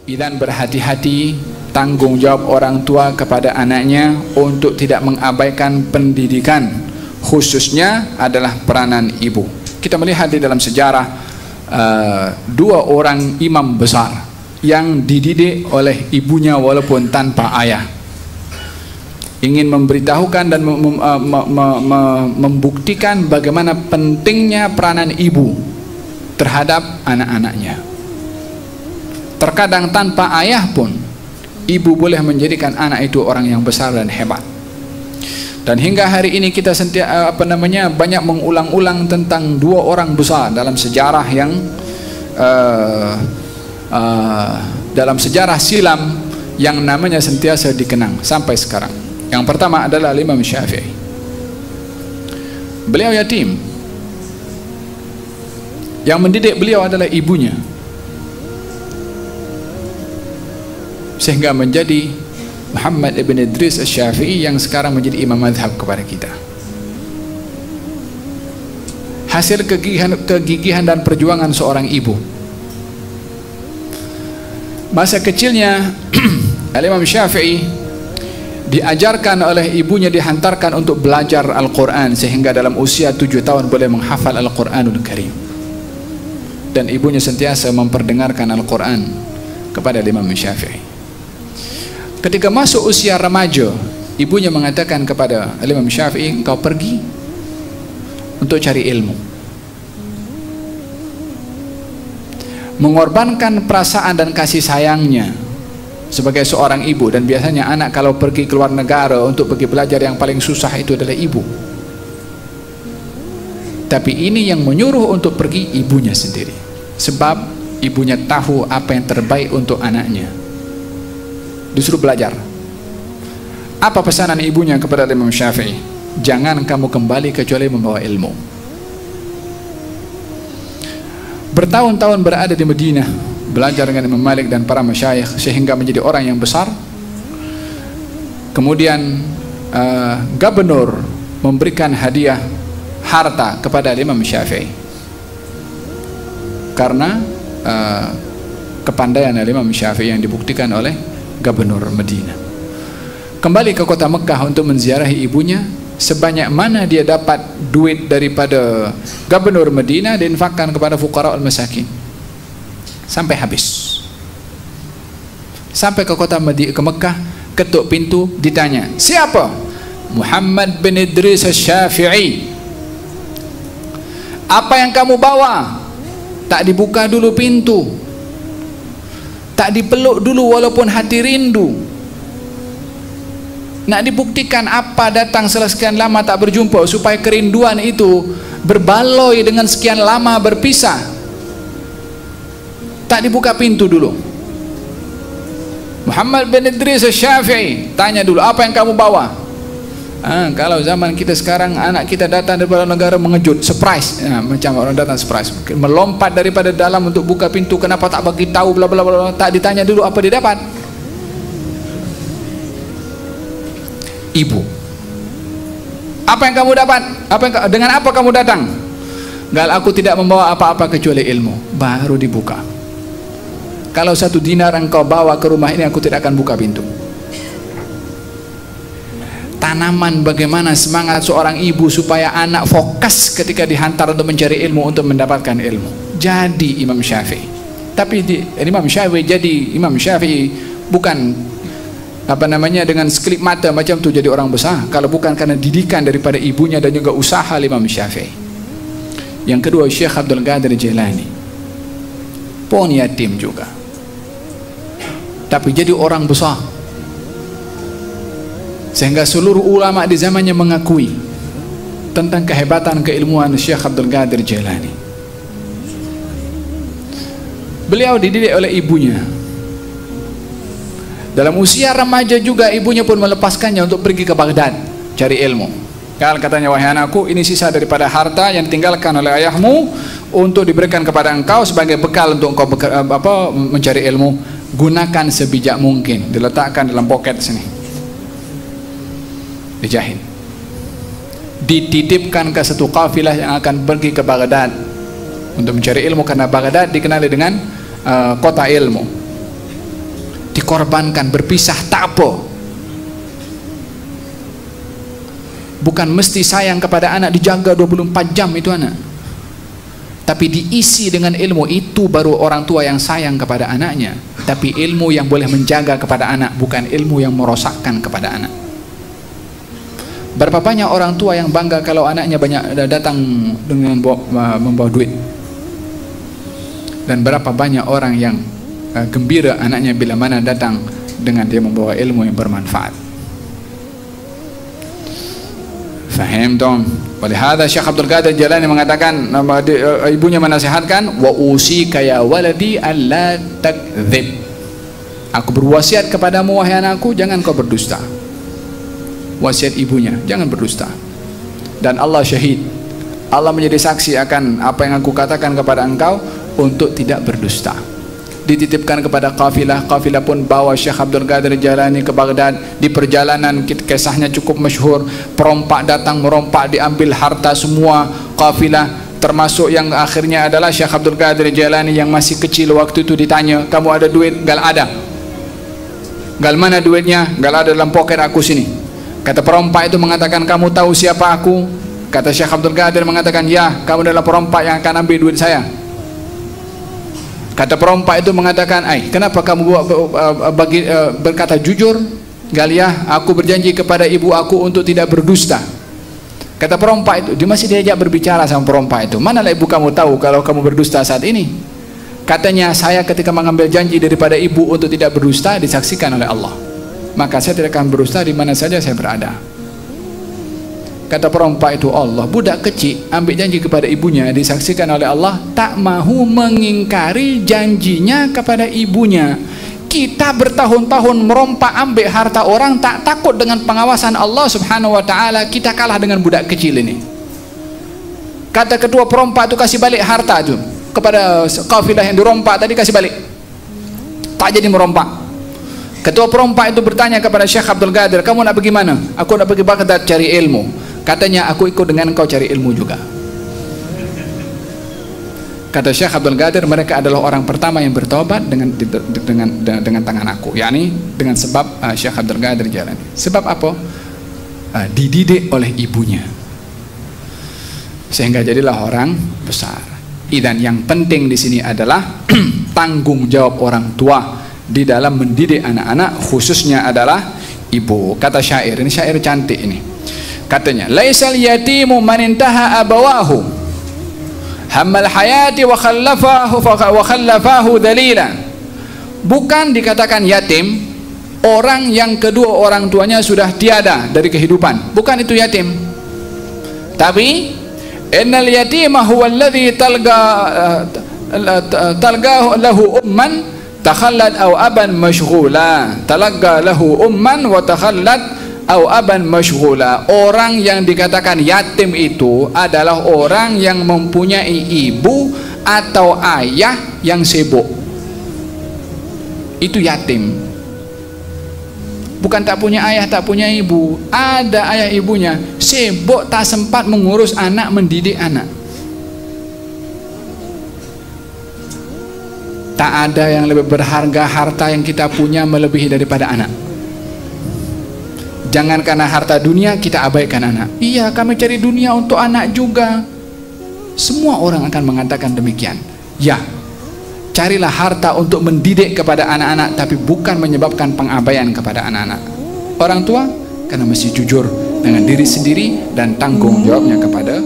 Idzan berhati-hati, tanggung jawab orang tua kepada anaknya untuk tidak mengabaikan pendidikan, khususnya adalah peranan ibu. Kita melihat di dalam sejarah dua orang imam besar yang dididik oleh ibunya walaupun tanpa ayah, ingin memberitahukan dan membuktikan bagaimana pentingnya peranan ibu terhadap anak-anaknya. Terkadang tanpa ayah pun ibu boleh menjadikan anak itu orang yang besar dan hebat. Dan hingga hari ini kita banyak mengulang-ulang tentang dua orang besar dalam sejarah yang dalam sejarah silam yang namanya sentiasa dikenang sampai sekarang. Yang pertama adalah Imam Syafi'i. Beliau yatim. Yang mendidik beliau adalah ibunya, sehingga menjadi Muhammad ibn Idris Asy-Syafi'i yang sekarang menjadi imam mazhab kepada kita. Hasil kegigihan dan perjuangan seorang ibu. Masa kecilnya Imam Syafi'i diajarkan oleh ibunya, dihantarkan untuk belajar Al-Quran, sehingga dalam usia 7 tahun boleh menghafal Al-Quranul Karim. Dan ibunya sentiasa memperdengarkan Al-Quran kepada Imam Syafi'i. Ketika masuk usia remaja, ibunya mengatakan kepada Imam Syafi'i, engkau pergi untuk cari ilmu. Mengorbankan perasaan dan kasih sayangnya sebagai seorang ibu. Dan biasanya anak kalau pergi ke luar negara untuk pergi belajar, yang paling susah itu adalah ibu. Tapi ini yang menyuruh untuk pergi ibunya sendiri, sebab ibunya tahu apa yang terbaik untuk anaknya. Disuruh belajar. Apa pesanan ibunya kepada Imam Syafi'i? Jangan kamu kembali kecuali membawa ilmu. Bertahun-tahun berada di Madinah, belajar dengan Imam Malik dan para masyayikh sehingga menjadi orang yang besar. Kemudian gubernur memberikan hadiah harta kepada Imam Syafi'i karena kepandaian Imam Syafi'i yang dibuktikan oleh gubernur Madinah. Kembali ke kota Mekah untuk menziarahi ibunya. Sebanyak mana dia dapat duit daripada gubernur Madinah, diinfakkan kepada fuqara al-masakin sampai habis. Sampai ke kota ke Mekah, ketuk pintu, ditanya, siapa? Muhammad bin Idris Asy-Syafi'i. Apa yang kamu bawa? Tak dibuka dulu pintu, tak dipeluk dulu walaupun hati rindu. Nak dibuktikan apa datang setelah sekian lama tak berjumpa, supaya kerinduan itu berbaloi dengan sekian lama berpisah. Tak dibuka pintu dulu. Muhammad bin Idris Asy-Syafi'i, tanya dulu, apa yang kamu bawa? Kalau zaman kita sekarang, anak kita datang daripada negara mengejut, surprise, macam orang datang surprise, melompat daripada dalam untuk buka pintu, kenapa tak bagi tahu, bla bla bla, tak ditanya dulu apa dia dapat. Ibu, apa yang kamu dapat? Dengan apa kamu datang? Gal, aku tidak membawa apa-apa kecuali ilmu. Baru dibuka. Kalau 1 dinar engkau bawa ke rumah ini, aku tidak akan buka pintu. Tanaman bagaimana semangat seorang ibu supaya anak fokus ketika dihantar untuk mencari ilmu, untuk mendapatkan ilmu. Jadi Imam Syafi'i. Tapi Imam Syafi'i jadi Imam Syafi'i bukan dengan sekelip mata macam tu jadi orang besar, kalau bukan karena didikan daripada ibunya dan juga usaha Imam Syafi'i. Yang kedua, Syekh Abdul Qadir Jailani pun yatim juga, tapi jadi orang besar, sehingga seluruh ulama di zamannya mengakui tentang kehebatan keilmuan Syekh Abdul Qadir Jailani. Beliau dididik oleh ibunya. Dalam usia remaja juga ibunya pun melepaskannya untuk pergi ke Baghdad cari ilmu. Kalau katanya, wahai anakku, ini sisa daripada harta yang ditinggalkan oleh ayahmu untuk diberikan kepada engkau sebagai bekal untuk engkau mencari ilmu. Gunakan sebijak mungkin. Diletakkan dalam poket sini, dijahit, dititipkan ke satu kafilah yang akan pergi ke Baghdad untuk mencari ilmu, karena Baghdad dikenali dengan kota ilmu. dikorbankan, berpisah, tak apa. Bukan mesti sayang kepada anak, dijaga 24 jam itu anak, tapi diisi dengan ilmu. Itu baru orang tua yang sayang kepada anaknya. Tapi ilmu yang boleh menjaga kepada anak, bukan ilmu yang merosakkan kepada anak. Berapa banyak orang tua yang bangga kalau anaknya banyak datang dengan membawa duit, dan berapa banyak orang yang gembira anaknya bila mana datang dengan dia membawa ilmu yang bermanfaat. Faham dong? Oleh hadza Syekh Abdul Qadir Jalani mengatakan, ibunya menasihatkan, wa usika ya waladi alla takdzib. Aku berwasiat kepadamu wahai anakku, jangan kau berdusta. Wasiat ibunya, jangan berdusta. Dan Allah syahid, Allah menjadi saksi akan apa yang aku katakan kepada engkau untuk tidak berdusta. Dititipkan kepada kafilah, kafilah pun bawa Syekh Abdul Qadir Jalani ke Baghdad. Di perjalanan kisahnya cukup masyhur, perompak datang merompak, diambil harta semua kafilah, termasuk yang akhirnya adalah Syekh Abdul Qadir Jalani yang masih kecil waktu itu. Ditanya, kamu ada duit? Gal ada. Gal mana duitnya? Gal ada dalam poket aku sini. Kata perompak itu mengatakan, kamu tahu siapa aku? Kata Syekh Abdul Qadir mengatakan, ya, kamu adalah perompak yang akan ambil duit saya. Kata perompak itu mengatakan, kenapa kamu berkata jujur? Galia, aku berjanji kepada ibu aku untuk tidak berdusta. Kata perompak itu, dia masih diajak berbicara sama perompak itu. Manalah ibu kamu tahu kalau kamu berdusta saat ini? Katanya, saya ketika mengambil janji daripada ibu untuk tidak berdusta disaksikan oleh Allah, maka saya tidak akan berdusta di mana saja saya berada. Kata perompak itu, Allah, budak kecil ambil janji kepada ibunya disaksikan oleh Allah, tak mahu mengingkari janjinya kepada ibunya. Kita bertahun-tahun merompak ambil harta orang, tak takut dengan pengawasan Allah subhanahu wa ta'ala. Kita kalah dengan budak kecil ini. Kata ketua perompak itu, kasih balik harta itu kepada kafilah yang dirompak tadi, kasih balik. Tak jadi merompak. Ketua perompak itu bertanya kepada Syekh Abdul Qadir, kamu nak pergi mana? Aku nak pergi Baghdad cari ilmu. Katanya, aku ikut dengan engkau cari ilmu juga. Kata Syekh Abdul Qadir, mereka adalah orang pertama yang bertobat dengan tangan aku, yakni dengan sebab Syekh Abdul Qadir Jalani. Sebab apa? Dididik oleh ibunya sehingga jadilah orang besar. Dan yang penting di sini adalah tanggung jawab orang tua di dalam mendidik anak-anak, khususnya adalah ibu. Kata syair, ini syair cantik ini. Katanya, laisal yatimu man intaha abawahu hammal hayati wa khallafahu dalila. Bukan dikatakan yatim orang yang kedua orang tuanya sudah tiada dari kehidupan, bukan itu yatim. Tapi innal yatima huwa alladhi talga lahu umman takhallat aw aban mashghula. Talagga lahu umman wa takhallat aw aban mashghula. Orang yang dikatakan yatim itu adalah orang yang mempunyai ibu atau ayah yang sibuk. Itu yatim. Bukan tak punya ayah, tak punya ibu. Ada ayah ibunya, sibuk, tak sempat mengurus anak, mendidik anak. Tak ada yang lebih berharga harta yang kita punya melebihi daripada anak. Jangan karena harta dunia kita abaikan anak. Iya, kami cari dunia untuk anak juga. Semua orang akan mengatakan demikian. Ya, carilah harta untuk mendidik kepada anak-anak, tapi bukan menyebabkan pengabaian kepada anak-anak. Orang tua karena mesti jujur dengan diri sendiri dan tanggung jawabnya kepada